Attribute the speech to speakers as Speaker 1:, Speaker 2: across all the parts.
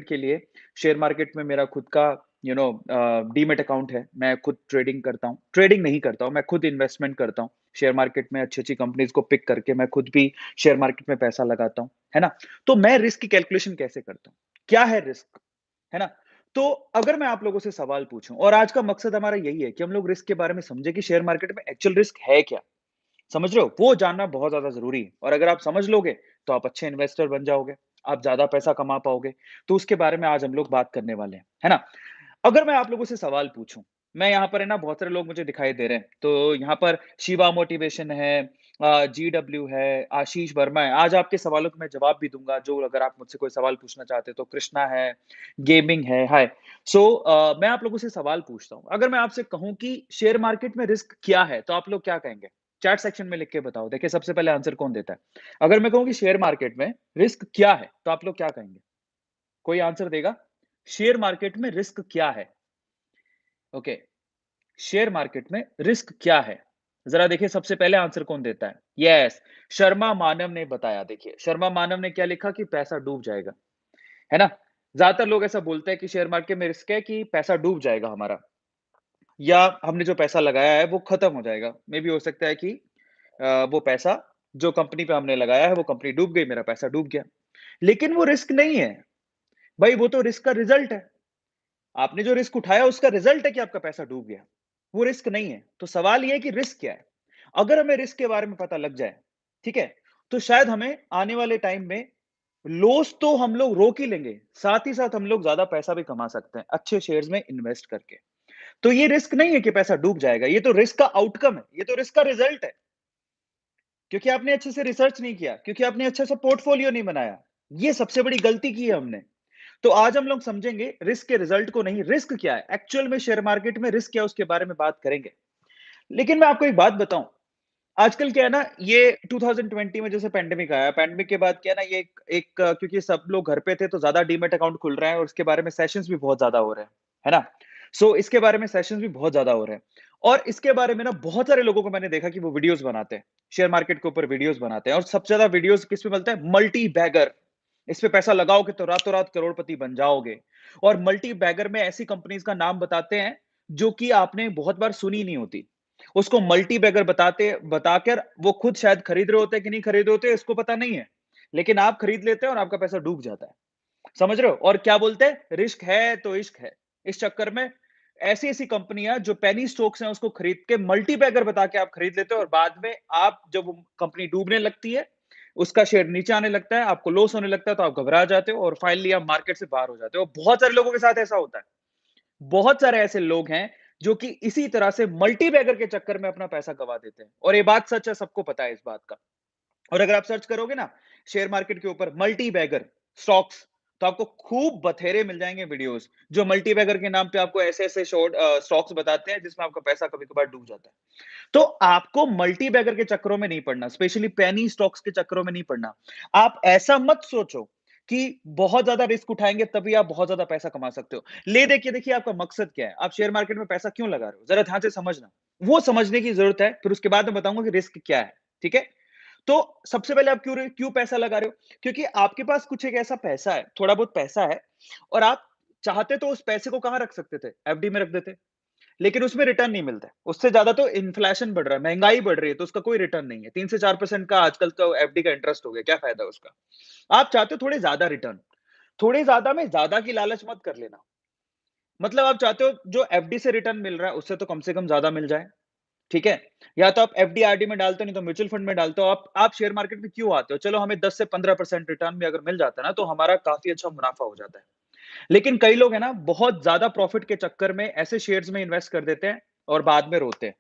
Speaker 1: के लिए share market में मेरा खुद का डीमैट अकाउंट है। मैं खुद ट्रेडिंग करता हूँ। ट्रेडिंग नहीं करता हूँ, मैं खुद इन्वेस्टमेंट करता हूँ। शेयर मार्केट में अच्छी-अच्छी कंपनीज़ को पिक करके मैं खुद भी शेयर मार्केट में पैसा लगाता हूँ, है ना? तो मैं रिस्क की कैलकुलेशन कैसे करता हूँ? क्या है रिस्क? है ना? तो अगर मैं आप लोगों से सवाल पूछूँ और आज का मकसद हमारा यही है कि हम लोग रिस्क के बारे में समझें कि शेयर मार्केट में एक्चुअल रिस्क है क्या? समझ रहे हो? वो जानना बहुत ज़्यादा ज़रूरी है और अगर आप समझ लोगे, तो आप अच्छे इन्वेस्टर बन जाओगे, आप ज़्यादा पैसा कमा पाओगे। तो उसके बारे में आज हम लोग बात करने वाले हैं, है ना? अगर मैं आप लोगों से सवाल पूछूँ, मैं यहाँ पर है ना बहुत सारे लोग मुझे दिखाई दे रहे हैं, तो यहाँ पर शिवा मोटिवेशन है जीडब्ल्यू है, आशीष वर्मा है। आज आपके सवालों के मैं जवाब भी दूँगा, जो अगर आप मुझसे कोई सवाल पूछना चाहते हो, तो कृष्णा है, गेमिंग है, हाय। मैं आप लोगों से सवाल पूछता हूँ, अगर मैं आपसे कहूँ कि शेयर मार्केट में रिस्क क्या है, तो आप लोग क्या कहेंगे? चैट सेक्शन में लिख के बताओ। देखिए सबसे पहले आंसर कौन देता है? अगर मैं कहूँ कि शेयर मार्केट में रिस्क क्या है? तो आप लोग क्या कहेंगे? कोई आंसर देगा? शेयर मार्केट में रिस्क क्या है? ओके, शेयर मार्केट में रिस्क क्या है? ज़रा देखिए सबसे पहले आंसर कौन देता है? यस, शर्मा मानव ने बताया। देखिए, शर्मा मानव ने क्या लिखा कि पैसा डूब जाएगा, है ना? ज़्यादातर लोग ऐसा बोलते हैं कि शेयर मार्केट में रिस्क है कि पैसा डूब जाएगा हमारा या हमने जो पैसा लगाया है वो खत्म हो जाएगा। मे बी हो सकता है कि वो पैसा जो कंपनी पे हमने लगाया है वो कंपनी डूब गई, मेरा पैसा डूब गया। लेकिन वो रिस्क नहीं है। भाई वो तो रिस्क का रिज़ल्ट है। आपने जो रिस्क उठाया उसका रिज़ल्ट है कि आपका पैसा डूब गया। वो रिस्क नहीं है। तो सवाल ये है कि रिस्क क्या है? अगर हमें रिस्क के बारे में पता लग जाए, ठीक है? तो शायद हमें आने वाले टाइम में लॉस तो हम लोग रोक ही लेंगे, साथ ही साथ हम लोग ज़्यादा पैसा भी कमा सकते हैं, अच्छे शेयर्स में इन्वेस्ट करके। तो ये रिस्क नहीं है कि पैसा डूब जाएगा, ये तो रिस्क का आउटकम है, ये तो रिस्क का रिज़ल्ट है। क्योंकि आपने अच्छे से रिसर्च नहीं किया, क्योंकि आपने अच्छे से पोर्टफोलियो नहीं बनाया। ये सबसे बड़ी गलती की है हमने। तो आज हम लोग समझेंगे रिस्क के रिजल्ट को नहीं, रिस्क क्या है? एक्चुअल में शेयर मार्केट में रिस्क क्या है उसके बारे में बात करेंगे। लेकिन मैं आपको एक बात बताऊँ, आजकल क्या है ना ये 2020 में जैसे पैंडेमिक आया, पैंडेमिक के बाद क्या है ना ये एक एक क्योंकि सब लोग घर पे थे तो ज़्यादा डीमैट अकाउंट खुल रहे हैं और इसके बारे में सेशंस भी बहुत ज़्यादा हो रहे हैं, है ना? इसके बारे में सेशंस भी बहुत ज़्यादा हो रहे हैं और इसके बारे में ना बहुत सारे लोगों को मैंने देखा कि वो वीडियोज़ बनाते हैं, शेयर मार्केट के ऊपर वीडियोज़ बनाते हैं और सबसे ज़्यादा वीडियोज़ किस पे मिलता है? Multibagger. इस पे पैसा लगाओगे तो रातों-रात करोड़पति बन जाओगे और मल्टी बैगर में ऐसी कंपनीज़ का नाम बताते हैं, जो कि आपने बहुत बार सुनी नहीं होती। उसको मल्टी बैगर बताकर वो खुद शायद खरीद रहे होते हैं कि नहीं खरीद रहे होते हैं, इसको पता नहीं है। लेकिन आप खरीद लेते हैं और आपका पैसा डूब जाता है। समझ रहे हो? और क्या बोलते हैं? रिस्क है तो इश्क है। इस चक्कर में ऐसी-ऐसी कंपनियाँ जो पेनी स्टॉक्स हैं उसको खरीद के मल्टी बैगर बता के आप खरीद लेते हो और बाद में आप जब वो कंपनी डूबने लगती है, उसका शेयर नीचे आने लगता है, आपको लॉस होने लगता है तो आप घबरा जाते हो और फाइनली आप मार्केट से बाहर हो जाते हो। बहुत सारे लोगों के साथ ऐसा होता है। बहुत सारे ऐसे लोग हैं जो कि इसी तरह से मल्टी बैगर के चक्कर में अपना पैसा गँवा देते हैं और ये बात सच है, सबको पता है इस बात का। और अगर आप सर्च करोगे ना शेयर मार्केट के ऊपर मल्टी बैगर स्टॉक्स, तो आपको खूब बथेरे मिल जाएँगे वीडियोज़, जो मल्टी बैगर के नाम पे आपको ऐसे-ऐसे स्टॉक्स बताते हैं जिसमें आपका पैसा कभी-कभार डूब जाता है। तो आपको मल्टी बैगर के चक्करों में नहीं पड़ना, स्पेशली पेनी स्टॉक्स के चक्करों में नहीं पड़ना। आप ऐसा मत सोचो कि बहुत ज़्यादा रिस्क उठाएँगे तभी आप बहुत ज़्यादा पैसा कमा सकते हो। ले देखिए देखिए आपका मकसद क्या है? आप शेयर मार्केट में पैसा क्यों लगा रहे हो? ज़रा ध्यान से समझना। वो समझने की ज़रूरत है, फिर उसके बाद मैं बताऊँगा कि रिस्क क्या है, ठीक है? तो सबसे पहले आप क्यों पैसा लगा रहे हो? क्योंकि आपके पास कुछ एक ऐसा पैसा है, थोड़ा बहुत पैसा है और आप चाहते तो उस पैसे को कहाँ रख सकते थे? एफडी में रख देते। लेकिन उसमें रिटर्न नहीं मिलता है। उससे ज़्यादा तो इन्फ्लेशन बढ़ रहा है, महँगाई बढ़ रही है, तो उसका कोई रिटर्न नहीं है। 3 से 4% का आजकल तो एफडी का इंटरेस्ट हो गया, क्या फ़ायदा उसका? आप चाहते हो थोड़े ज़्यादा रिटर्न, थोड़े ज़्यादा में ज़्यादा की लालच मत कर लेना। मतलब आप चाहते हो जो एफडी से रिटर्न मिल रहा है, उससे तो कम से कम ज़्यादा मिल जाए, ठीक है? या तो आप एफडी, आरडी में डालते हो, नहीं तो म्यूचुअल फंड में डालते हो। आप शेयर मार्केट में क्यों आते हो? चलो हमें 10 से 15% रिटर्न भी अगर मिल जाता है ना, तो हमारा काफ़ी अच्छा मुनाफ़ा हो जाता है। लेकिन कई लोग हैं ना, बहुत ज़्यादा प्रॉफ़िट के चक्कर में ऐसे शेयर्स में इन्वेस्ट कर देते हैं और बाद में रोते हैं।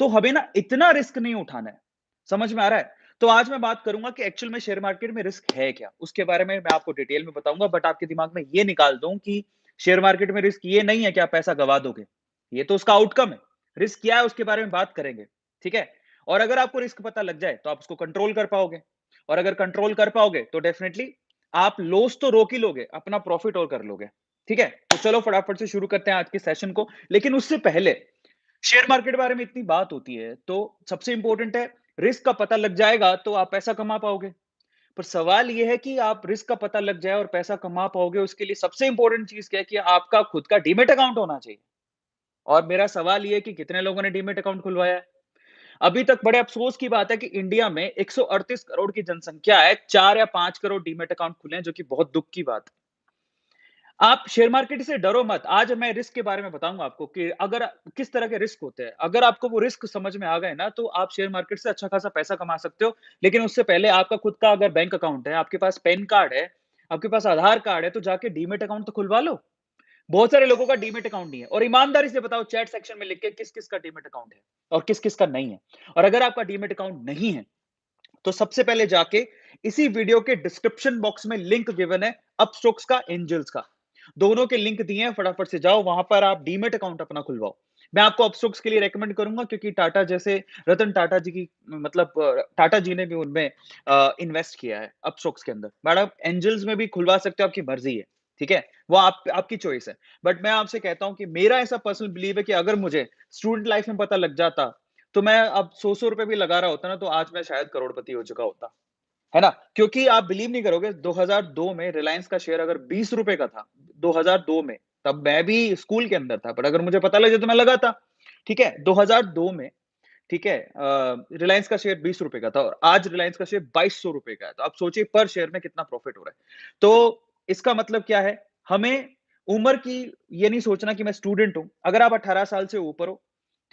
Speaker 1: तो हमें ना इतना रिस्क नहीं उठाना है। समझ में आ रहा है? तो आज मैं बात करूँगा कि एक्चुअल में शेयर मार्केट में रिस्क है क्या? उसके बारे में मैं आपको डिटेल में बताऊँगा बट आपके दिमाग में ये निकाल दूँ कि शेयर मार्केट में रिस्क ये नहीं है कि आप पैसा गँवा दोगे। ये तो उसका आउटकम है। रिस्क क्या है उसके बारे में बात करेंगे। ठीक है? और अगर आपको रिस्क पता लग जाए तो आप उसको कंट्रोल कर पाओगे। और अगर कंट्रोल कर पाओगे तो डेफिनिटली आप लॉस तो रोक ही लोगे, अपना प्रॉफ़िट और कर लोगे। ठीक है? तो चलो फटाफट से शुरू करते हैं आज के सेशन को। लेकिन उससे पहले शेयर मार्केट के बारे में इतनी बात होती है, तो सबसे इंपॉर्टेंट है रिस्क का पता लग जाएगा तो आप पैसा कमा पाओगे। पर सवाल ये है कि आप रिस्क का पता लग जाए और पैसा कमा पाओगे, उसके लिए सबसे इंपॉर्टेंट चीज़ क्या है कि आपका खुद का डीमैट अकाउंट होना चाहिए। और मेरा सवाल ये है कि कितने लोगों ने डीमैट अकाउंट खुलवाया है? अभी तक बड़े अफ़सोस की बात है कि इंडिया में 138 करोड़ की जनसंख्या है, 4 या 5 करोड़ डीमैट अकाउंट खुले हैं, जो कि बहुत दुःख की बात है। आप शेयर मार्केट से डरो मत। आज मैं रिस्क के बारे में बताऊँगा आपको कि अगर किस तरह के रिस्क होते हैं। अगर आपको वो रिस्क समझ में आ गए ना, तो आप शेयर मार्केट से अच्छा खासा पैसा कमा सकते हो। लेकिन उससे पहले आपका खुद का अगर बैंक अकाउंट है, आपके पास पैन कार्ड है, आपके पास आधार कार्ड है, तो जाके डीमैट अकाउंट तो खुलवा लो। बहुत सारे लोगों का डीमैट अकाउंट नहीं है और ईमानदारी से बताओ चैट सेक्शन में लिख के किस-किस का डीमैट अकाउंट है और किस-किस का नहीं है। और अगर आपका डीमैट अकाउंट नहीं है, तो सबसे पहले जाके इसी वीडियो के डिस्क्रिप्शन बॉक्स में लिंक गिवन है अपस्टॉक्स का, एंजल्स का। दोनों के लिंक दिए हैं, फटाफट से जाओ, वहां पर आप डीमैट अकाउंट अपना खुलवाओ। मैं आपको अपस्टॉक्स के लिए रेकमेंड करूंगा क्योंकि टाटा जैसे रतन टाटा जी की मतलब टाटा जी ने भी उनमें इन्वेस्ट किया है अपस्टॉक्स के अंदर। मैडम एंजल्स में भी खुलवा सकते हो, आपकी मर्जी है, ठीक है, वो आपकी चॉइस है। बट मैं आपसे कहता हूं कि मेरा ऐसा पर्सनल बिलीव है कि अगर मुझे स्टूडेंट लाइफ में पता लग जाता, तो मैं अब 100-100 रुपए भी लगा रहा होता ना, तो आज मैं शायद करोड़पति हो चुका होता। है ना? क्योंकि आप बिलीव नहीं करोगे, 2002 में रिलायंस का शेयर अगर ₹20 का था, 2002 में, तब मैं भी स्कूल के अंदर था, पर अगर मुझे पता लग जाए तो मैं लगाता। ठीक है? 2002 में, ठीक है, रिलायंस का शेयर ₹20 का था और आज रिलायंस का शेयर ₹2200 का है। तो आप सोचिए पर शेयर में कितना प्रॉफिट हो रहा है। तो इसका मतलब क्या है? हमें उम्र की ये नहीं सोचना कि मैं स्टूडेंट हूँ। अगर आप 18 साल से ऊपर हो,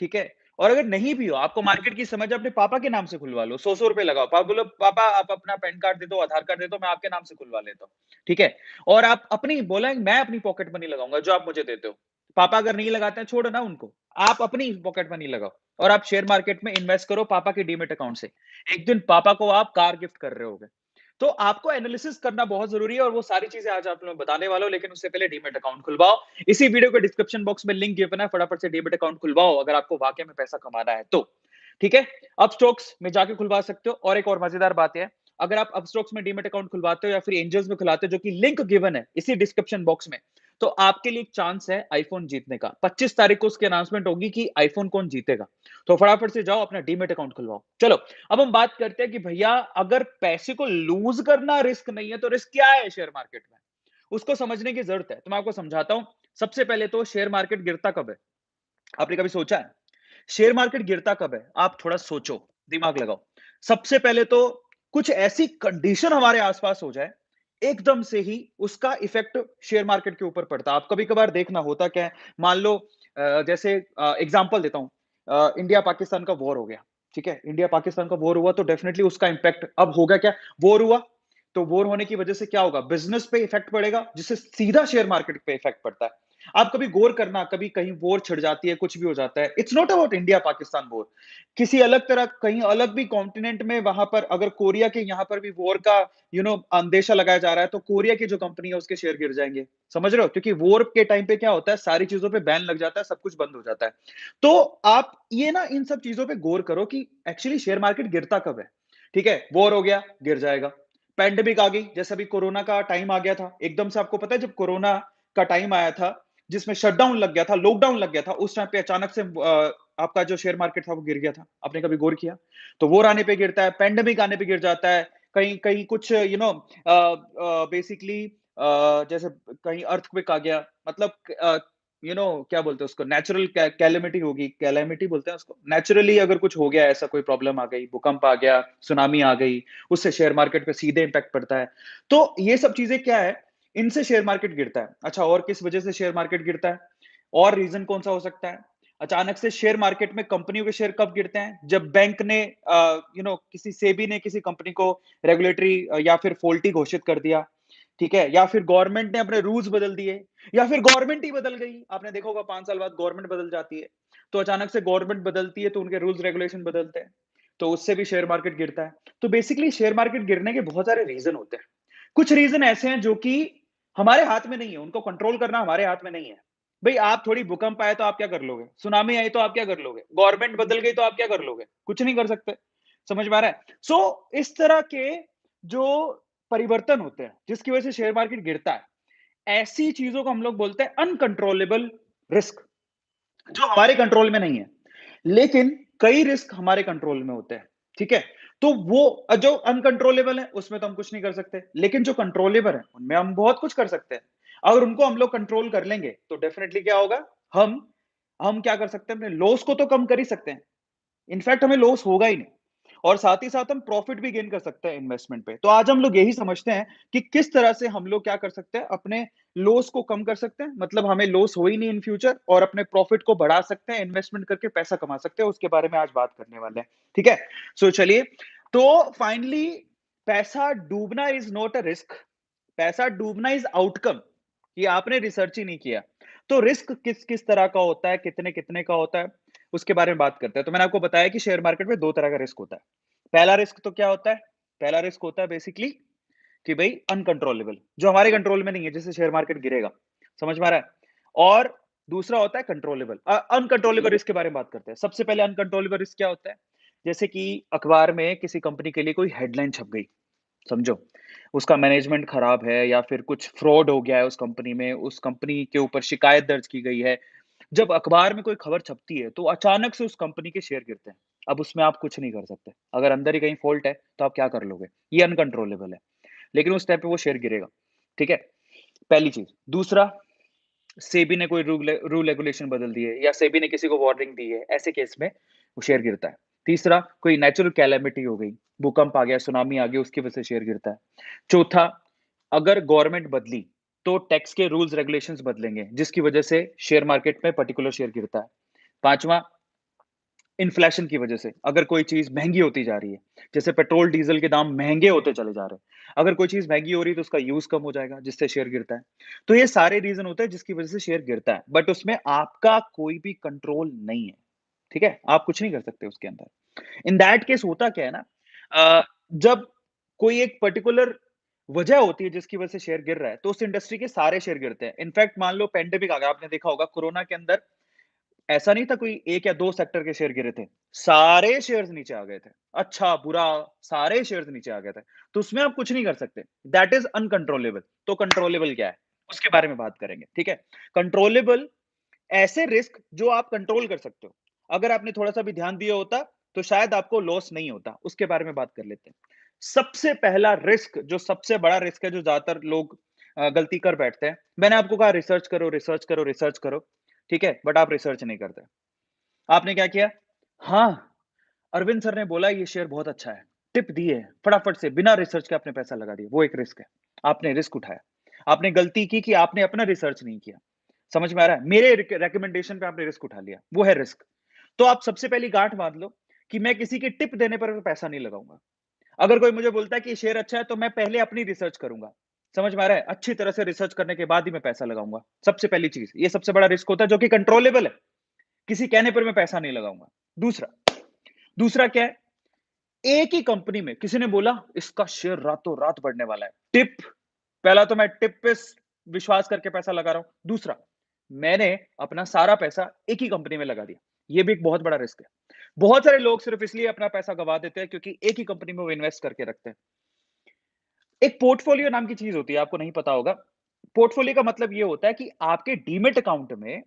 Speaker 1: ठीक है? और अगर नहीं भी हो, आपको मार्केट की समझ है, अपने पापा के नाम से खुलवा लो, 100-100 रुपए लगाओ। पापा बोलो, "पापा आप अपना पैन कार्ड दे दो, आधार कार्ड दे दो, मैं आपके नाम से खुलवा लेता हूँ।" ठीक है? और आप अपनी बोला मैं अपनी पॉकेट मनी लगाऊँगा, जो आप मुझे देते हो। पापा अगर नहीं लगाते हैं, छोड़ो ना उनको। आप अपनी पॉकेट मनी लगाओ और आप शेयर मार्केट में इन्वेस्ट करो पापा के डीमैट अकाउंट से। एक दिन पापा को आप कार गिफ्ट कर रहे होगे। तो आपको एनालिसिस करना बहुत ज़रूरी है और वो सारी चीज़ें आज आप लोगों को बताने वाला हूँ, लेकिन उससे पहले डीमैट अकाउंट खुलवाओ। इसी वीडियो के डिस्क्रिप्शन बॉक्स में लिंक गिवन है, फटाफट से डीमैट अकाउंट खुलवाओ अगर आपको वाक़ई में पैसा कमाना है तो। ठीक है? अपस्टॉक्स में जाके खुलवा सकते हो और एक और मज़ेदार बात ये है, अगर आप अपस्टॉक्स में डीमैट अकाउंट खुलवाते हो या फिर एंजल्स में खुलाते हो, जो कि लिंक गिवन है इसी डिस्क्रिप्शन बॉक्स में, तो आपके लिए एक चांस है आईफ़ोन जीतने का। 25 तारीख को उसकी अनाउंसमेंट होगी कि आईफ़ोन कौन जीतेगा। तो फटाफट से जाओ अपना डीमैट अकाउंट खुलवाओ। चलो, अब हम बात करते हैं कि भैया अगर पैसे को लूज़ करना रिस्क नहीं है, तो रिस्क क्या है शेयर मार्केट में? उसको समझने की ज़रूरत है। तो मैं आपको समझाता हूँ। सबसे पहले तो शेयर मार्केट गिरता कब है? आपने कभी सोचा है? शेयर मार्केट गिरता कब है? आप थोड़ा सोचो, दिमाग लगाओ। सबसे पहले तो कुछ ऐसी कंडीशन हमारे आस-पास हो जाए, एकदम से ही उसका इफ़ेक्ट शेयर मार्केट के ऊपर पड़ता है। आप कभी-कभार देखना होता क्या है, मान लो जैसे एग्ज़ाम्पल देता हूँ, इंडिया-पाकिस्तान का वॉर हो गया, ठीक है? इंडिया-पाकिस्तान का वॉर हुआ तो डेफ़िनिटली उसका इम्पैक्ट अब होगा क्या? वॉर हुआ, तो वॉर होने की वजह से क्या होगा? बिज़नेस पे इफ़ेक्ट पड़ेगा, जिससे सीधा शेयर मार्केट पे इफ़ेक्ट पड़ता है। आप कभी गौर करना, कभी कहीं वॉर छिड़ जाती है, कुछ भी हो जाता है। It's not about India Pakistan war. किसी अलग तरह कहीं अलग भी कॉन्टिनेंट में वहां पर अगर कोरिया के यहाँ पर भी वॉर का अंदेशा लगाया जा रहा है, तो कोरिया की जो कंपनी है उसके शेयर गिर जाएंगे। समझ रहे हो? क्योंकि वॉर के टाइम पे क्या होता है, सारी चीजों पे बैन लग जाता है, सब कुछ बंद हो जाता है। तो आप ये ना इन सब चीजों पे गौर करो कि एक्चुअली शेयर मार्केट गिरता कब है। ठीक है, वॉर हो गया, गिर जाएगा। पैंडेमिक आ गई, जैसे अभी कोरोना का टाइम आ गया था, एकदम से आपको पता है जब कोरोना का टाइम आया था, जिसमें शटडाउन लग गया था, लॉकडाउन लग गया था, उस टाइम पे अचानक से आपका जो शेयर मार्केट था वो गिर गया था। आपने कभी गौर किया? तो वॉर आने पे गिरता है, पैंडेमिक आने पे गिर जाता है, कहीं कहीं कुछ बेसिकली जैसे कहीं अर्थक्वेक आ गया, मतलब क्या बोलते हैं उसको, नेचुरल कैलेमिटी होगी, कैलेमिटी बोलते हैं उसको। नेचुरली अगर कुछ हो गया, ऐसा कोई प्रॉब्लम आ गई, भूकंप आ गया, सुनामी आ गई, उससे शेयर मार्केट पे सीधे इम्पैक्ट पड़ता है। तो ये सब चीजें क्या है, इनसे शेयर मार्केट गिरता है। अच्छा, और किस वजह से शेयर मार्केट गिरता है? और रीजन कौन सा हो सकता है? अचानक से शेयर मार्केट में कंपनियों के शेयर कब गिरते हैं? जब बैंक ने किसी सेबी ने किसी कंपनी को रेगुलेटरी या फिर फॉल्टी घोषित कर दिया, ठीक है? या फिर गवर्नमेंट ने अपने रूल्स बदल दिए, या फिर गवर्नमेंट ही बदल गई। आपने देखा होगा 5 साल बाद गवर्नमेंट बदल जाती है। तो अचानक से गवर्नमेंट बदलती है तो उनके रूल्स रेगुलेशन बदलते हैं। तो उससे भी शेयर मार्केट गिरता है। तो बेसिकली शेयर मार्केट गिरने के बहुत सारे रीजन होते हैं। कुछ रीजन ऐसे हैं जो कि हमारे हाथ में नहीं है, उनको कंट्रोल करना हमारे हाथ में नहीं है। भई आप थोड़ी भूकंप आए तो आप क्या कर लोगे? सुनामी आई तो आप क्या कर लोगे? गवर्नमेंट बदल गई तो आप क्या कर लोगे? कुछ नहीं कर सकते। समझ में आ रहा है? इस तरह के जो परिवर्तन होते हैं, जिसकी वजह से शेयर मार्केट गिरता है, ऐसी चीजों को हम लोग बोलते हैं अनकंट्रोलेबल रिस्क, जो हमारे कंट्रोल में नहीं है। लेकिन कई रिस्क हमारे कंट्रोल में होते हैं, ठीक है? तो वो जो अनकंट्रोलेबल है, उसमें तो हम कुछ नहीं कर सकते। लेकिन जो कंट्रोलेबल है, उनमें हम बहुत कुछ कर सकते हैं। अगर उनको हम लोग कंट्रोल कर लेंगे, तो डेफिनिटली क्या होगा, हम हम क्या कर सकते हैं, अपने लॉस को तो कम कर ही सकते हैं। इनफैक्ट हमें लॉस होगा ही नहीं, और साथ ही साथ हम प्रॉफिट भी गेन कर सकते हैं इन्वेस्टमेंट पे। तो आज हम लोग यही समझते हैं कि किस तरह से हम लोग क्या कर सकते हैं, अपने लॉस को कम कर सकते हैं, मतलब हमें लॉस हो ही नहीं इन फ्यूचर, और अपने प्रॉफिट को बढ़ा सकते हैं, इन्वेस्टमेंट करके पैसा कमा सकते हैं। उसके बारे में आज बात करने वाले हैं, ठीक है। सो चलिए, तो फाइनली, पैसा डूबना इज नॉट अ रिस्क, पैसा डूबना इज आउटकम। ये आपने रिसर्च ही नहीं किया। तो रिस्क किस किस तरह का होता है, कितने कितने का होता है, उसके बारे में बात करते हैं। तो मैंने आपको बताया कि शेयर मार्केट में दो तरह का रिस्क होता है। पहला रिस्क तो क्या होता है, पहला रिस्क होता है बेसिकली कि भाई अनकंट्रोलेबल, जो हमारे कंट्रोल में नहीं है, जैसे शेयर मार्केट गिरेगा, समझ में आ रहा है। और दूसरा होता है कंट्रोलेबल। अनकंट्रोलेबल रिस्क के बारे में बात करते हैं। सबसे पहले अनकंट्रोलेबल रिस्क क्या होता है, जैसे कि अखबार में किसी कंपनी के लिए कोई हेडलाइन छप गई, समझो, उसका मैनेजमेंट खराब है या फिर कुछ फ्रॉड हो गया है उस कंपनी में, उस कंपनी के ऊपर शिकायत दर्ज की गई है। जब अखबार में कोई खबर छपती है, तो अचानक से उस कंपनी के शेयर गिरते हैं। अब उसमें आप कुछ नहीं कर सकते। अगर अंदर ही कहीं फ़ॉल्ट है, तो आप क्या कर लोगे? ये अनकंट्रोलेबल है। लेकिन उस टाइम पे वो शेयर गिरेगा, ठीक है? पहली चीज़। दूसरा, सेबी ने कोई रूल रेगुलेशन बदल दिए, या सेबी ने किसी को वार्निंग दी है, ऐसे केस में वो शेयर गिरता है। तीसरा, कोई नेचुरल कैलेमिटी हो गई, भूकंप आ गया, सुनामी आ गई, उसकी वजह से शेयर गिरता है। चौथा, अगर गवर्नमेंट बदली, तो टैक्स के रूल्स रेगुलेशंस बदलेंगे, जिसकी वजह से शेयर मार्केट में पर्टिकुलर शेयर गिरता है। पांचवा, इन्फ्लेशन की वजह से अगर कोई चीज महंगी होती जा रही है, जैसे पेट्रोल डीजल के दाम महंगे होते चले जा रहे हैं, अगर कोई चीज महंगी हो रही है, तो उसका यूज कम हो जाएगा, जिससे शेयर गिरता है। तो ये सारे रीजन होते हैं जिसकी वजह से शेयर गिरता है, बट उसमें आपका कोई भी कंट्रोल नहीं है, ठीक है। आप कुछ नहीं कर सकते उसके अंदर। इन दैट केस होता क्या है ना, जब कोई एक पर्टिकुलर वजह होती है जिसकी वजह से शेयर गिर रहा है, तो उस इंडस्ट्री के सारे शेयर गिरते हैं। इनफैक्ट मान लो पेंडेमिक आ गया, आपने देखा होगा कोरोना के अंदर, ऐसा नहीं था कोई एक या दो सेक्टर के शेयर गिरे थे, सारे शेयर्स नीचे आ गए थे। अच्छा, बुरा, सारे शेयर्स नीचे आ गए थे। तो उसमें आप कुछ नहीं कर सकते। That is uncontrollable. तो कंट्रोलेबल क्या है? उसके बारे में बात करेंगे, ठीक है? कंट्रोलेबल ऐसे रिस्क जो आप कंट्रोल कर सकते हो। अगर आपने थोड़ा-सा भी ध्यान दिया होता, तो शायद आपको लॉस नहीं होता। उसके बारे में बात कर लेते हैं। सबसे पहला रिस्क, जो सबसे बड़ा रिस्क है, जो ज़्यादातर लोग गलती कर बैठते हैं। मैंने आपको कहा रिसर्च करो, रिसर्च करो, रिसर्च करो, ठीक है? बट आप रिसर्च नहीं करते। आपने क्या किया? हाँ, अरविंद सर ने बोला ये शेयर बहुत अच्छा है। टिप दी है, फटाफट से बिना रिसर्च के आपने पैसा लगा दिया। वो एक रिस्क है। आपने रिस्क उठाया। आपने गलती की कि आपने अपना रिसर्च नहीं किया। समझ में आ रहा है? मेरे रिकमेंडेशन पे आपने रिस्क उठा लिया। वो है रिस्क। तो आप सबसे पहली गांठ बांध लो कि मैं किसी की टिप देने पर पैसा नहीं लगाऊंगा। अगर कोई मुझे बोलता है कि शेयर अच्छा है, तो मैं पहले अपनी रिसर्च करूंगा। समझ में आ रहा है? अच्छी तरह से रिसर्च करने के बाद ही मैं पैसा लगाऊंगा। सबसे पहली चीज, ये सबसे बड़ा रिस्क होता है, जो कि कंट्रोलेबल है। किसी कहने पर मैं पैसा नहीं लगाऊंगा। दूसरा, दूसरा क्या है? एक ही कंपनी में किसी ने बोला इसका शेयर रातों रात बढ़ने वाला है, टिप, पहला तो मैं टिप पे विश्वास करके पैसा लगा रहा हूं। दूसरा, मैंने अपना सारा पैसा एक ही कंपनी में लगा दिया। ये भी एक बहुत बड़ा रिस्क है। बहुत सारे लोग सिर्फ इसलिए अपना पैसा गवा देते हैं क्योंकि एक ही कंपनी में वो इन्वेस्ट करके रखते हैं। एक पोर्टफोलियो नाम की चीज होती है, आपको नहीं पता होगा। पोर्टफोलियो का मतलब ये होता है कि आपके डीमेट अकाउंट में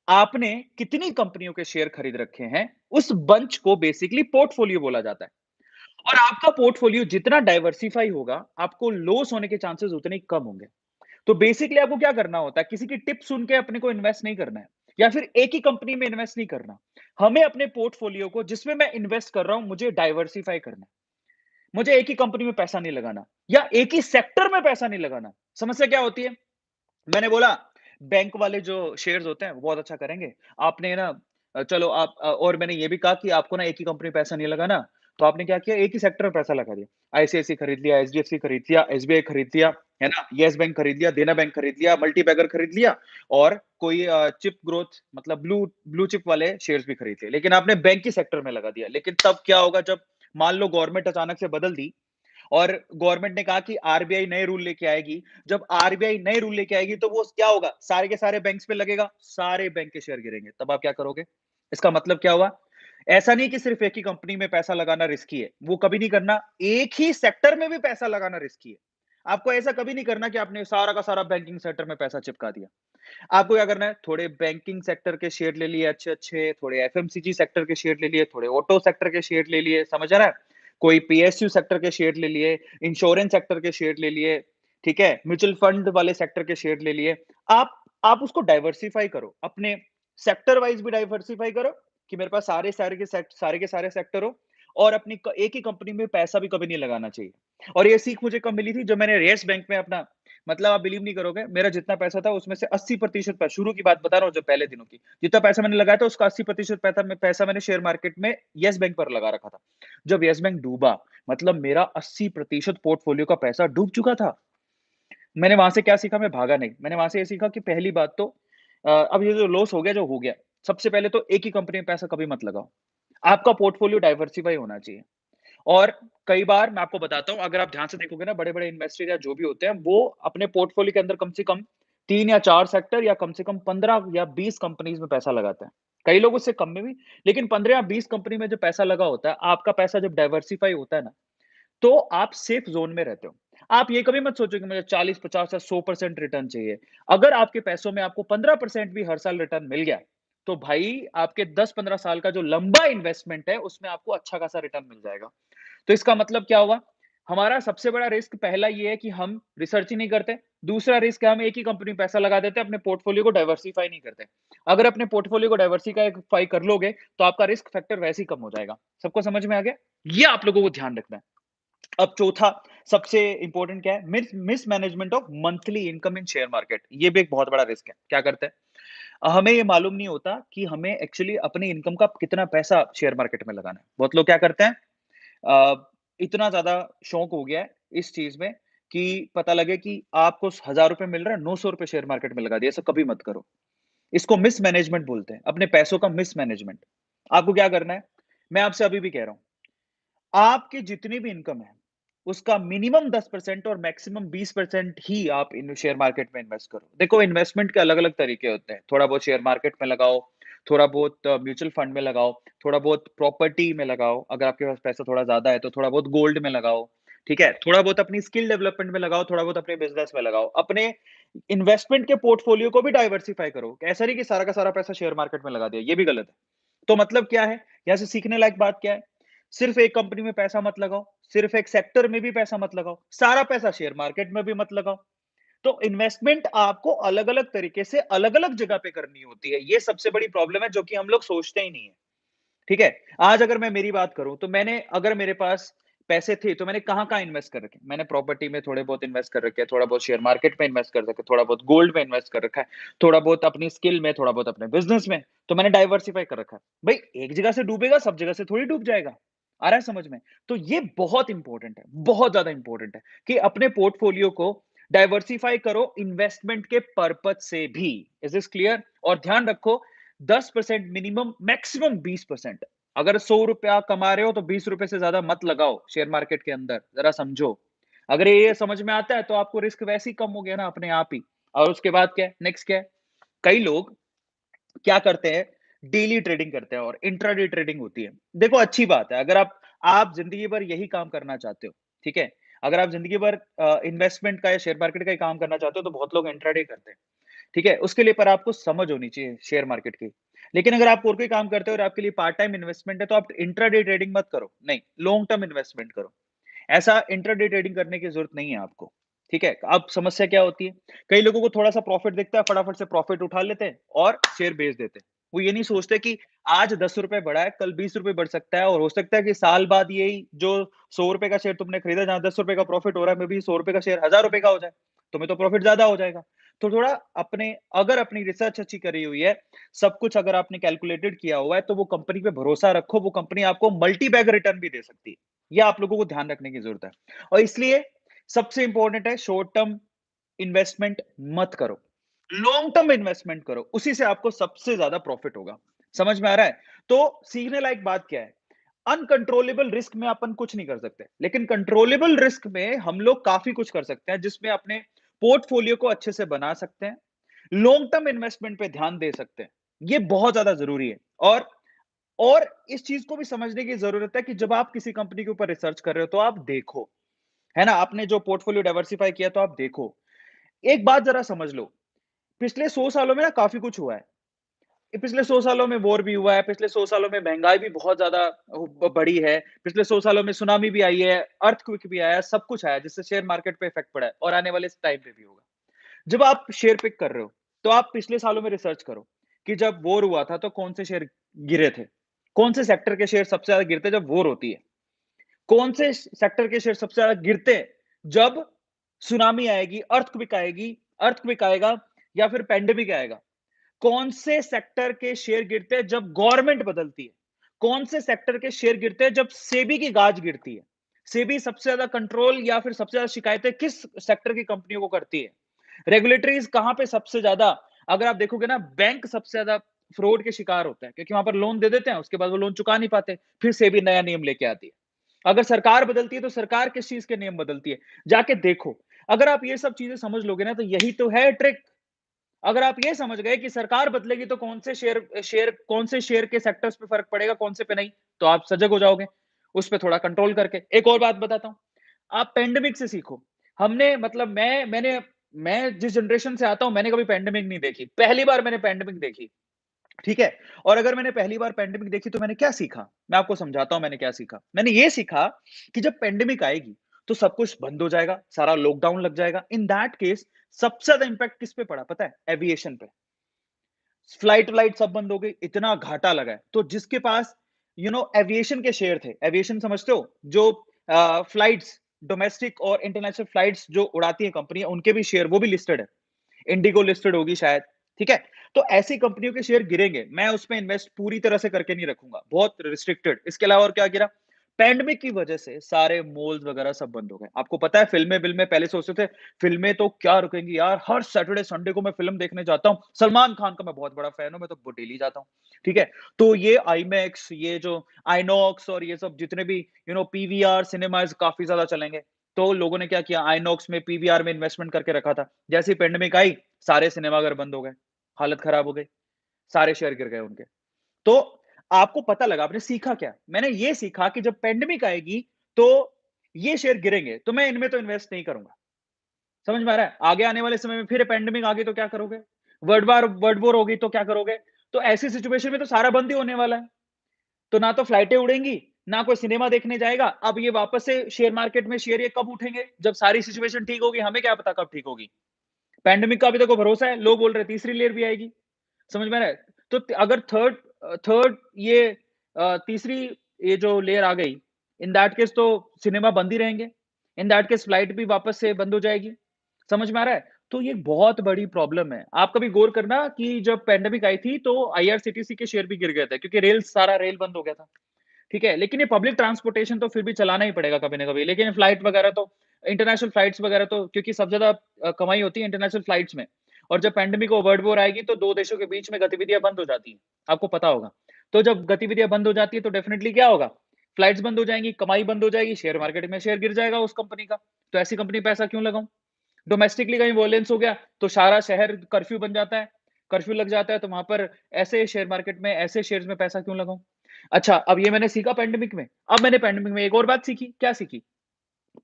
Speaker 1: आपने कितनी कंपनियों के शेयर खरीद रखे हैं, उस बंच को बेसिकली पोर्टफोलियो बोला जाता है। और आपका पोर्टफोलियो जितना डाइवर्सिफाई होगा, आपको लॉस होने के चांसेस उतने ही कम होंगे। तो बेसिकली आपको क्या करना होता है, किसी की टिप सुन के अपने को इन्वेस्ट नहीं करना है, या फिर एक ही कंपनी में इन्वेस्ट नहीं करना। हमें अपने पोर्टफोलियो को, जिसमें मैं इन्वेस्ट कर रहा हूं, मुझे डाइवर्सिफाई करना है। मुझे एक ही कंपनी में पैसा नहीं लगाना, या एक ही सेक्टर में पैसा नहीं लगाना। समस्या क्या होती है? मैंने बोला बैंक वाले जो शेयर्स होते हैं वो बहुत अच्छा करेंगे। आपने ना चलो आप और मैंने ये भी कहा कि आपको ना एक ही कंपनी में पैसा नहीं लगाना, तो आपने क्या किया, एक ही सेक्टर में पैसा लगा दिया। आईसीआईसी खरीद लिया, एचडीएफसी खरीद लिया, एसबीआई खरीद लिया, है ना? येस बैंक खरीद लिया, देना बैंक खरीद लिया, मल्टीबैगर खरीद लिया, और कोई चिप ग्रोथ, मतलब ब्लू ब्लू चिप वाले शेयर्स भी खरीद लिए। लेकिन आपने बैंक ही सेक्टर में लगा दिया। लेकिन तब क्या होगा, जब मान लो गवर्नमेंट अचानक से बदल दी, और गवर्नमेंट ने कहा कि आरबीआई नए रूल लेके आएगी। जब आरबीआई नए रूल लेके आएगी, तो वो क्या होगा, सारे के सारे बैंक्स पे लगेगा, सारे बैंक के शेयर गिरेंगे। तब आप क्या करोगे? इसका मतलब क्या हुआ? ऐसा नहीं कि सिर्फ एक ही कंपनी में पैसा लगाना रिस्की है, वो कभी नहीं करना। एक ही सेक्टर में भी पैसा लगाना रिस्की है। आपको ऐसा कभी नहीं करना कि आपने सारा का सारा बैंकिंग सेक्टर में पैसा चिपका दिया। आपको क्या करना है, थोड़े बैंकिंग सेक्टर के शेयर ले लिए अच्छे अच्छे, थोड़े एफएमसीजी सेक्टर के शेयर ले लिए, थोड़े ऑटो सेक्टर के शेयर ले लिए। समझ आ रहा है? कोई पीएसयू सेक्टर के शेयर ले लिए, इंश्योरेंस सेक्टर के शेयर ले लिए, ठीक है? म्यूचुअल फंड वाले सेक्टर के शेयर ले लिए। आप उसको डाइवर्सिफ़ाई करो, अपने सेक्टर वाइज़ भी डाइवर्सिफ़ाई करो कि मेरे पास सारे के सारे सेक्टर हो और अपनी क एक ही कंपनी में पैसा भी कभी नहीं लगाना चाहिए। और ये सीख मुझे कब मिली थी जब मैंने येस बैंक में अपना मतलब आप बिलीव नहीं करोगे, मेरा जितना पैसा था उसमें से 80% शुरू की बात बता रहा हूँ जो पहले दिनों की, जितना पैसा मैंने लगाया था उसका 80% पैसा मैंने शेयर मार्केट में येस बैंक पर लगा रखा था। जब येस बैंक डूबा, मतलब मेरा 80% पोर्टफोलियो का पैसा डूब चुका था। मैंने वहाँ से क्या सीखा? मैं भागा नहीं। मैंने वहाँ से ये सीखा कि पहली बात तो अब ये जो लॉस हो गया, जो हो गया। सबसे पहले तो एक ही कंपनी में पैसा कभी मत लगाओ। आपका पोर्टफोलियो डाइवर्सिफ़ाई होना चाहिए। और कई बार मैं आपको बताता हूँ, अगर आप ध्यान से देखोगे ना, बड़े-बड़े इन्वेस्टर या जो भी होते हैं, वो अपने पोर्टफोलियो के अंदर कम से कम 3 या 4 सेक्टर या कम से कम 15 या 20 कंपनीज़ में पैसा लगाते हैं। कई लोग उससे कम में भी, लेकिन 15 या 20 कंपनी में जो पैसा लगा होता है, आपका पैसा जब डाइवर्सिफ़ाई होता है ना, तो आप सेफ ज़ोन में रहते हो। आप ये कभी मत सोचो कि मुझे 40, 50 या 100% रिटर्न चाहिए। अगर आपके पैसों में आपको 15% भी हर साल रिटर्न मिल गया, तो भाई आपके 10-15 साल का जो लंबा इन्वेस्टमेंट है, उसमें आपको अच्छा खासा रिटर्न मिल जाएगा। तो इसका मतलब क्या हुआ? हमारा सबसे बड़ा रिस्क पहला ये है कि हम रिसर्च ही नहीं करते। दूसरा रिस्क है हम एक ही कंपनी में पैसा लगा देते हैं, अपने पोर्टफोलियो को डाइवर्सिफ़ाई नहीं करते। अगर अपने पोर्टफोलियो को डाइवर्सिफ़ाई कर लोगे, तो आपका रिस्क फैक्टर वैसे ही कम हो जाएगा। सबको समझ में आ गया? ये आप लोगों को ध्यान रखना है। अब चौथा सबसे इंपॉर्टेंट क्या है? Mismanagement of monthly income in share market. ये भी एक बहुत बड़ा रिस्क है। क्या करते हैं? हमें ये मालूम नहीं होता कि हमें एक्चुअली अपनी इनकम का कितना पैसा शेयर मार्केट में लगाना है। बहुत लोग क्या करते हैं? इतना ज़्यादा शौक हो गया है इस चीज़ में कि पता लगे कि आपको ₹1000 मिल रहा है, ₹900 शेयर मार्केट में लगा दिया। ऐसा कभी मत करो। इसको मिसमैनेजमेंट बोलते हैं, अपने पैसों का मिसमैनेजमेंट। आपको क्या करना है? मैं आपसे अभी भी कह रहा हूँ, आपकी जितनी भी इनकम है, उसका मिनिमम 10% और मैक्सिमम 20% ही आप इन शेयर मार्केट में इन्वेस्ट करो। देखो, इन्वेस्टमेंट के अलग-अलग तरीके होते हैं। थोड़ा बहुत शेयर मार्केट में लगाओ, थोड़ा बहुत म्यूचुअल फंड में लगाओ, थोड़ा बहुत प्रॉपर्टी में लगाओ, अगर आपके पास पैसा थोड़ा ज़्यादा है तो थोड़ा बहुत गोल्ड में लगाओ, ठीक है? थोड़ा बहुत अपनी स्किल डेवलपमेंट में लगाओ, थोड़ा बहुत अपने बिज़नेस में लगाओ। अपने इन्वेस्टमेंट के पोर्टफोलियो को भी डाइवर्सिफाई करो। ऐसा नहीं कि सारा का सारा पैसा शेयर मार्केट में लगा दिया, ये भी गलत है। तो मतलब क्या है? यहाँ से सीखने लायक बात क्या है? सिर्फ एक कंपनी में पैसा मत लगाओ, सिर्फ एक सेक्टर में भी पैसा मत लगाओ, सारा पैसा शेयर मार्केट में भी मत लगाओ। तो इन्वेस्टमेंट आपको अलग-अलग तरीके से अलग-अलग जगह पे करनी होती है। ये सबसे बड़ी प्रॉब्लम है जो कि हम लोग सोचते ही नहीं है। ठीक है? आज अगर मैं मेरी बात करूँ तो मैंने अगर मेरे पास पैसे थे तो मैंने कहाँ-कहाँ इन्वेस्ट कर रखे? मैंने प्रॉपर्टी में थोड़े बहुत इन्वेस्ट कर रखे हैं, थोड़ा बहुत शेयर मार्केट में इन्वेस्ट कर रखा है, थोड़ा बहुत गोल्ड में इन्वेस्ट कर रखा है, थोड़ा बहुत अपनी स्किल में, थोड़ा बहुत अपने बिज़नेस में, तो मैंने डाइवर्सिफ़ाई कर रखा है। भई एक जगह से डूबेगा, सब जगह से थोड़ी डूब जाएगा। आ रहा है समझ में? तो ये बहुत इम्पोर्टेंट है, बहुत ज़्यादा इम्पोर्टेंट है कि अपने पोर्टफोलियो को डाइवर्सिफ़ाई करो इन्वेस्टमेंट के पर्पज़ से भी। Is this clear? और ध्यान रखो 10% मिनिमम, मैक्सिमम 20%। अगर ₹100 कमा रहे हो तो ₹20 से ज़्यादा मत लगाओ शेयर मार्केट के अंदर, ज़रा समझो। अगर ये समझ में आता है तो आपको रिस्क वैसे ही कम हो गया ना अपने आप ही। और उसके बाद क्या है? नेक्स्ट क्या है? कई लोग क्या करते हैं, डेली ट्रेडिंग करते हैं और इंट्राडे ट्रेडिंग होती है। देखो, अच्छी बात है, अगर आप ज़िंदगी भर यही काम करना चाहते हो, ठीक है? अगर आप ज़िंदगी भर इन्वेस्टमेंट का या शेयर मार्केट का ही काम करना चाहते हो तो बहुत लोग इंट्राडे करते हैं। ठीक है? उसके लिए पर आपको समझ होनी चाहिए शेयर मार्केट की। लेकिन अगर आप और कोई काम करते हो और आपके लिए पार्ट टाइम इन्वेस्टमेंट है, तो आप इंट्राडे ट्रेडिंग मत करो। नहीं, लॉन्ग टर्म इन्वेस्टमेंट करो। ऐसा इंट्राडे ट्रेडिंग करने की ज़रूरत नहीं है आपको। ठीक है? अब समस्या क्या होती है? कई लोगों को थोड़ा-सा प्रॉफिट दिखता है, फटाफट से प्रॉफिट उठा लेते हैं और शेयर बेच देते हैं। वो ये नहीं सोचते कि आज ₹10 बढ़ा है, कल ₹20 बढ़ सकता है और हो सकता है कि साल बाद यही जो ₹100 का शेयर तुमने खरीदा, जहाँ ₹10 का प्रॉफिट हो रहा है, मे बी ₹100 का शेयर ₹1000 का हो जाए। तुम्हें तो प्रॉफिट ज़्यादा हो जाएगा। तो थोड़ा अगर अपनी रिसर्च अच्छी करी हुई है, सब कुछ अगर आपने कैलकुलेटेड किया हुआ है, तो वो कंपनी पे भरोसा रखो, वो कंपनी आपको मल्टी बैग रिटर्न भी दे सकती है। ये आप लोगों को ध्यान रखने की ज़रूरत है। और इसलिए सबसे इंपॉर्टेंट है, शॉर्ट टर्म इन्वेस्टमेंट मत करो। लॉन्ग टर्म इन्वेस्टमेंट करो, उसी से आपको सबसे ज़्यादा प्रॉफिट होगा। समझ में आ रहा है? तो सीखने लायक बात क्या है? अनकंट्रोलेबल रिस्क में अपन कुछ नहीं कर सकते, लेकिन कंट्रोलेबल रिस्क में हम लोग काफ़ी कुछ कर सकते हैं, जिसमें अपने पोर्टफोलियो को अच्छे से बना सकते हैं, लॉन्ग टर्म इन्वेस्टमेंट पे ध्यान दे सकते हैं। ये बहुत ज़्यादा ज़रूरी है। और इस चीज़ को भी समझने की ज़रूरत है कि जब आप किसी कंपनी के ऊपर रिसर्च कर रहे हो, तो आप देखो, है ना? आपने जो पोर्टफोलियो डाइवर्सिफाई किया, तो आप देखो। एक बात ज़रा समझ लो, पिछले 100 सालों में ना काफ़ी कुछ हुआ है। पिछले 100 सालों में वॉर भी हुआ है, पिछले 100 सालों में महँगाई भी बहुत ज़्यादा बढ़ी है, पिछले 100 सालों में सुनामी भी आई है, अर्थक्वेक भी आया है, सब कुछ आया है, जिससे शेयर मार्केट पे इफ़ेक्ट पड़ा है और आने वाले इस टाइम पे भी होगा। जब आप शेयर पिक कर रहे हो, तो आप पिछले सालों में रिसर्च करो कि जब वॉर हुआ था, तो कौन से शेयर गिरे थे? कौन से सेक्टर के शेयर सबसे ज़्यादा गिरते हैं जब वॉर होती है? कौन से सेक्टर के शेयर सबसे ज़्यादा गिरते हैं जब सुनामी आएगी, अर्थक्वेक आएगा या फिर पैंडेमिक आएगा? कौन से सेक्टर के शेयर गिरते हैं जब गवर्नमेंट बदलती है? कौन से सेक्टर के शेयर गिरते हैं जब सेबी की गाज गिरती है? सेबी सबसे ज्यादा कंट्रोल या फिर सबसे ज्यादा शिकायतें किस सेक्टर की कंपनियों को करती है? रेगुलेटरीज कहां पे सबसे ज्यादा? अगर आप देखोगे ना, बैंक सबसे ज्यादा फ्रॉड के शिकार होता है, क्योंकि वहां पर लोन दे देते हैं, उसके बाद वो लोन चुका नहीं पाते, फिर सेबी नया नियम लेके आती है। अगर सरकार बदलती है तो सरकार किस चीज के नियम बदलती है, जाके देखो। अगर आप ये सब चीजें समझ लोगे ना, तो यही तो है ट्रिक। अगर आप ये समझ गए कि सरकार बदलेगी तो कौन से शेयर के सेक्टर्स पे फर्क पड़ेगा, कौन से पे नहीं, तो आप सजग हो जाओगे उस पे थोड़ा कंट्रोल करके। एक और बात बताता हूं, आप पेंडेमिक से सीखो। हमने मतलब मैं जिस जनरेशन से आता हूं, मैंने कभी पेंडेमिक नहीं देखी, पहली बार मैंने पेंडेमिक देखी। ठीक है? और अगर मैंने पहली बार पेंडेमिक देखी तो मैंने क्या सीखा? मैं आपको समझाता हूँ मैंने क्या सीखा। मैंने ये सीखा कि जब पेंडेमिक आएगी, तो सब कुछ बंद हो जाएगा, सारा लॉकडाउन लग जाएगा। इन दैट केस सबसे ज़्यादा इम्पैक्ट किस पे पड़ा पता है? एविएशन पे। फ्लाइट-व्लाइट सब बंद हो गई, इतना घाटा लगा है। तो जिसके पास एविएशन के शेयर थे, एविएशन समझते हो? जो फ्लाइट्स, डोमेस्टिक और इंटरनेशनल फ्लाइट्स जो उड़ाती है कंपनियाँ, उनके भी शेयर वो भी लिस्टेड है। इंडिगो लिस्टेड होगी शायद, ठीक है? तो ऐसी कंपनियों के शेयर गिरेंगे। मैं उसमें इन्वेस्ट पूरी तरह से करके नहीं रखूँगा, बहुत रिस्ट्रिक्टेड। इसके अलावा और क्या गिरा? पैंडेमिक की वजह से सारे मॉल्स वगैरह सब बंद हो गए। आपको पता है, फ़िल्में-विल्में पहले सोचते थे, फ़िल्में तो क्या रुकेंगी यार, हर सैटरडे, संडे को मैं फ़िल्म देखने जाता हूँ। सलमान खान का मैं बहुत बड़ा फ़ैन हूँ, मैं तो वो डेली जाता हूँ, ठीक है? तो ये आईमैक्स, ये जो आइनॉक्स और ये सब जितने भी पीवीआर सिनेमाज़ काफ़ी ज़्यादा चलेंगे। तो लोगों ने क्या किया, आइनॉक्स में, पीवीआर में इन्वेस्टमेंट करके रखा था। जैसे ही पैंडेमिक आई, सारे सिनेमाघर बंद हो गए, हालत खराब हो गई, सारे शेयर गिर गए उनके। तो आपको पता लगा, आपने सीखा क्या? मैंने ये सीखा कि जब पैंडेमिक आएगी, तो ये शेयर गिरेंगे, तो मैं इनमें तो इन्वेस्ट नहीं करूँगा। समझ में आ रहा है? आगे आने वाले समय में फिर पैंडेमिक आ गई तो क्या करोगे? वर्ल्ड वॉर हो गई तो क्या करोगे? तो ऐसी सिचुएशन में तो सारा बंद ही होने वाला है। तो ना तो फ्लाइटें उड़ेंगी, ना कोई सिनेमा देखने जाएगा। अब ये वापस से शेयर मार्केट में शेयर ये कब उठेंगे? जब सारी सिचुएशन ठीक होगी, हमें क्या पता कब ठीक होगी? पैंडेमिक का अभी तक कोई भरोसा है, लोग बोल रहे हैं तीसरी लेयर भी आएगी। समझ में आ रहा है? तो अगर थर्ड ये तीसरी ये जो लेयर आ गई, इन दैट केस तो सिनेमा बंद ही रहेंगे। इन दैट केस फ्लाइट भी वापस से बंद हो जाएगी। समझ में आ रहा है? तो ये बहुत बड़ी प्रॉब्लम है। आप कभी गौर करना कि जब पैंडेमिक आई थी तो आईआरसीटीसी के शेयर भी गिर गए थे, क्योंकि सारा रेल बंद हो गया था। ठीक है? लेकिन ये पब्लिक ट्रांसपोर्टेशन तो फिर भी चलाना ही पड़ेगा कभी ना कभी। लेकिन फ्लाइट वगैरह तो इंटरनेशनल फ्लाइट्स वगैरह तो, क्योंकि सबसे ज़्यादा कमाई होती है इंटरनेशनल फ्लाइट्स में। और जब पैंडेमिक और वर्ल्ड वॉर आएगी तो 2 देशों के बीच में गतिविधियाँ बंद हो जाती हैं, आपको पता होगा। तो जब गतिविधियाँ बंद हो जाती है तो डेफिनिटली क्या होगा? फ्लाइट्स बंद हो जाएँगी, कमाई बंद हो जाएगी, शेयर मार्केट में शेयर गिर जाएगा उस कंपनी का। तो ऐसी कंपनी पे पैसा क्यों लगाऊँ? डोमेस्टिकली कहीं वॉयलेंस हो गया, तो सारा शहर कर्फ्यू बन जाता है, कर्फ्यू लग जाता है, तो वहाँ पर ऐसे शेयर मार्केट में, ऐसे शेयर्स में पैसा क्यों लगाऊँ? अच्छा, अब ये मैंने सीखा पैंडेमिक में। अब मैंने पैंडेमिक में एक और बात सीखी, क्या सीखी?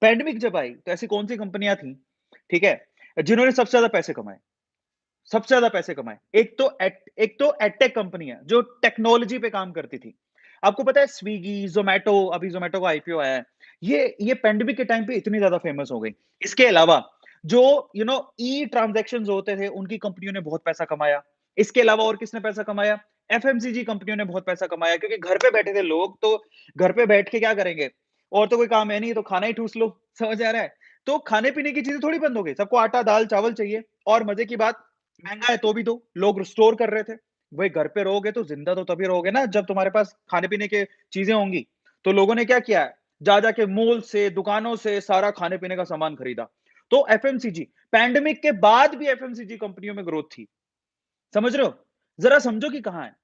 Speaker 1: पैंडेमिक जब आई, तो ऐसी कौन-सी कंपनियाँ थी, ठीक है, जिन्होंने सबसे ज़्यादा पैसे कमाए? सबसे ज़्यादा पैसे कमाए। एक तो एडटेक कंपनी है, जो टेक्नोलॉजी पे काम करती थी। आपको पता है स्विगी, ज़ोमैटो, अभी ज़ोमैटो का आईपीओ आया है। ये पैंडेमिक के टाइम पे इतनी ज़्यादा फेमस हो गई। इसके अलावा जो ई ट्रांज़ैक्शंस होते थे, उनकी कंपनियों ने बहुत पैसा कमाया। इसके अलावा और किसने पैसा कमाया? एफएमसीजी कंपनियों ने बहुत पैसा कमाया, क्योंकि घर पे बैठे थे लोग, तो घर पे बैठ के क्या करेंगे? और तो कोई काम है नहीं, तो खाना ही ठूस लो। समझ आ रहा है? तो खाने-पीने की चीज़ें थोड़ी बंद हो गई। सबको आटा, दाल, चावल चाहिए। और मज़े की बात, महँगा है तो भी दो, लोग स्टोर कर रहे थे। भाई घर पे रहोगे तो ज़िंदा तो तभी रहोगे ना जब तुम्हारे पास खाने-पीने के चीज़ें होंगी। तो लोगों ने क्या किया है, जा-जा के मॉल से, दुकानों से सारा खाने-पीने का सामान खरीदा। तो एफएमसीजी, पैंडेमिक के बाद भी एफएमसीजी कंपनियों में ग्रोथ थी। समझ रहे हो? ज़रा समझो कि कहाँ है।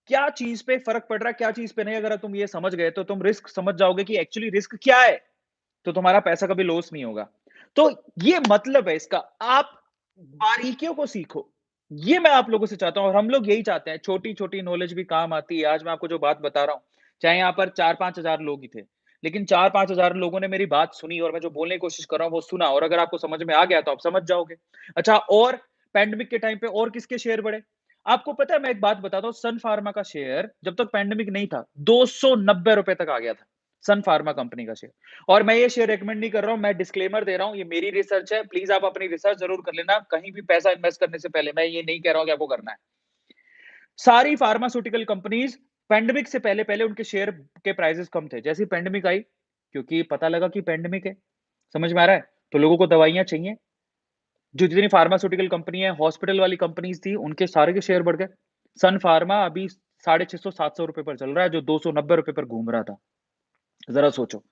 Speaker 1: क्या चीज़ पे फ़र्क पड़ रहा है, क्या चीज़ पे नहीं, अगर तुम ये समझ गए तो तुम रिस्क समझ जाओगे कि एक्चुअली रिस्क क्या है। तो तुम्हारा पैसा कभी लॉस नहीं होगा। तो ये मतलब है इसका, आप बारीकियों को सीखो। ये मैं आप लोगों से चाहता हूँ और हम लोग यही चाहते हैं, छोटी-छोटी नॉलेज भी काम आती है। आज मैं आपको जो बात बता रहा हूँ, चाहे यहाँ पर 4-5 हज़ार लोग ही थे, लेकिन 4-5 हज़ार लोगों ने मेरी बात सुनी और मैं जो बोलने की कोशिश कर रहा हूँ वो सुना, और अगर आपको समझ में आ गया तो आप समझ जाओगे। अच्छा, और पैंडेमिक के टाइम पे और किसके शेयर बढ़े? आपको पता है मैं एक बात बताता हूँ, सन फार्मा का शेयर जब तक पैंडेमिक नहीं था, ₹290 तक आ गया था। सन फार्मा कंपनी का शेयर और मैं ये शेयर रिकमेंड नहीं कर रहा हूँ, मैं डिस्क्लेमर दे रहा हूँ, ये मेरी रिसर्च है, प्लीज़ आप अपनी रिसर्च ज़रूर कर लेना, कहीं भी पैसा इन्वेस्ट करने से पहले मैं ये नहीं कह रहा हूँ कि आपको करना है। सारी फार्मास्यूटिकल कंपनीज़ पैंडेमिक से पहले-पहले उनके शेयर के प्राइसेज़ कम थे। जैसे ही पैंडेमिक आई, क्योंकि पता लगा कि पैंडेमिक है, समझ में आ रहा है? तो लोगों को दवाइयाँ चाहिए, जो जितनी फार्मास्यूटिकल कंपनी है, हॉस्पिटल वाली कंपनीज़ थी, उनके सारे के शेयर बढ़ गए। सन फार्मा अभी 650-700 रुपए पर चल रहा है, जो ₹290 पर घूम रहा था। ज़रा सोचो।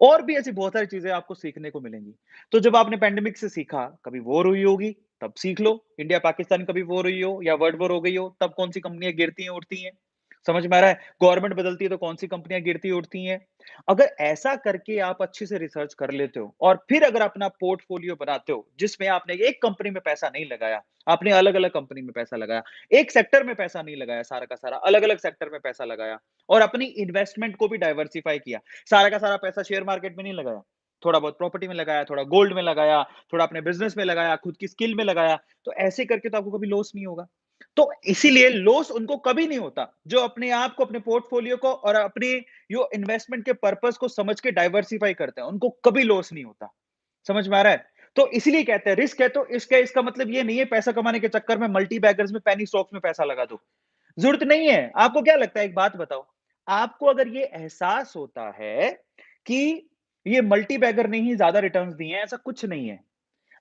Speaker 1: और भी ऐसी बहुत सारी चीज़ें आपको सीखने को मिलेंगी। तो जब आपने पैंडेमिक से सीखा, कभी वॉर हुई होगी, तब सीख लो। इंडिया-पाकिस्तान कभी वॉर हुई हो या वर्ल्ड वॉर हो गई हो, तब कौन-सी कंपनियाँ गिरती हैं, उठती हैं। समझ में आ रहा है? गवर्नमेंट बदलती है तो कौन-सी कंपनियाँ गिरती, उठती हैं। अगर ऐसा करके आप अच्छे से रिसर्च कर लेते हो और फिर अगर अपना पोर्टफोलियो बनाते हो, जिसमें आपने एक कंपनी में पैसा नहीं लगाया, आपने अलग-अलग कंपनी में पैसा लगाया, एक सेक्टर में पैसा नहीं लगाया सारा का सारा, अलग-अलग सेक्टर में पैसा लगाया और अपनी इन्वेस्टमेंट को भी डाइवर्सिफ़ाई किया। सारा का सारा पैसा शेयर मार्केट में नहीं लगाया। थोड़ा बहुत प्रॉपर्टी में लगाया, थोड़ा गोल्ड में लगाया, थोड़ा अपने बिज़नेस में लगाया, खुद की स्किल में लगाया। तो ऐसे करके तो आपको कभी लॉस नहीं होगा। तो इसीलिए लॉस उनको कभी नहीं होता, जो अपने आप को, अपने पोर्टफोलियो को और अपनी यो इन्वेस्टमेंट के पर्पज़ को समझ के डाइवर्सिफ़ाई करते हैं। उनको कभी लॉस नहीं होता। समझ में आ रहा है? तो इसीलिए कहते हैं रिस्क है तो इसका मतलब ये नहीं है पैसा कमाने के चक्कर में मल्टी बैगर्स में पेनी स्टॉक्स में पैसा लगा दो। ज़रूरत नहीं है। आपको क्या लगता है एक बात बताओ, आपको अगर ये एहसास होता है कि ये मल्टी बैगर ने ही ज़्यादा रिटर्न्स दिए हैं, ऐसा कुछ नहीं है।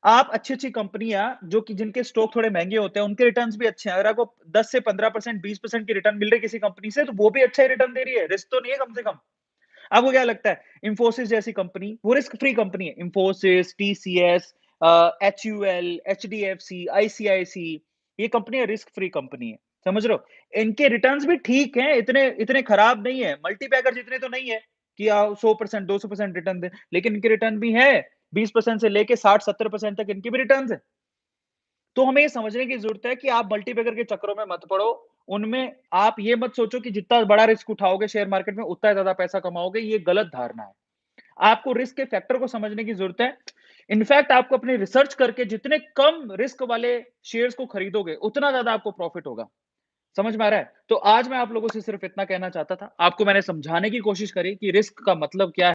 Speaker 1: आप अच्छी-अच्छी कंपनियाँ जो कि जिनके स्टॉक थोड़े महँगे होते हैं, उनके रिटर्न्स भी अच्छे हैं। अगर आपको 10 से 15% 20% की रिटर्न मिल रही है किसी कंपनी से, तो वो भी अच्छा ही रिटर्न दे रही है, रिस्क तो नहीं है कम से कम। आपको क्या लगता है, इन्फोसिस जैसी कंपनी, वो रिस्क फ्री कंपनी है। इन्फोसिस, टीसीएस एचयूएल, एचडीएफसी, आईसीआईसी, ये कंपनियाँ रिस्क फ्री कंपनी है। समझ रहे हो? इनके रिटर्न्स भी ठीक हैं, इतने इतने खराब नहीं है। मल्टी बैगर जितने तो नहीं है कि 100% 200% रिटर्न दें, लेकिन इनके रिटर्न भी हैं। 20% से लेके 60-70% तक इनके भी रिटर्न्स हैं। तो हमें ये समझने की ज़रूरत है कि आप मल्टीबैगर के चक्करों में मत पड़ो। उनमें आप ये मत सोचो कि जितना बड़ा रिस्क उठाओगे शेयर मार्केट में, उतना ज़्यादा पैसा कमाओगे, ये गलत धारणा है। आपको रिस्क के फैक्टर को समझने की ज़रूरत है। इनफैक्ट आपको अपनी रिसर्च करके जितने कम रिस्क वाले शेयर्स को खरीदोगे, उतना ज़्यादा आपको प्रॉफिट होगा। समझ में आ रहा है? तो आज मैं आप लोगों से सिर्फ इतना कहना चाहता था। आपको मैंने समझाने की कोशिश करी कि रिस्क का मतलब क्या है।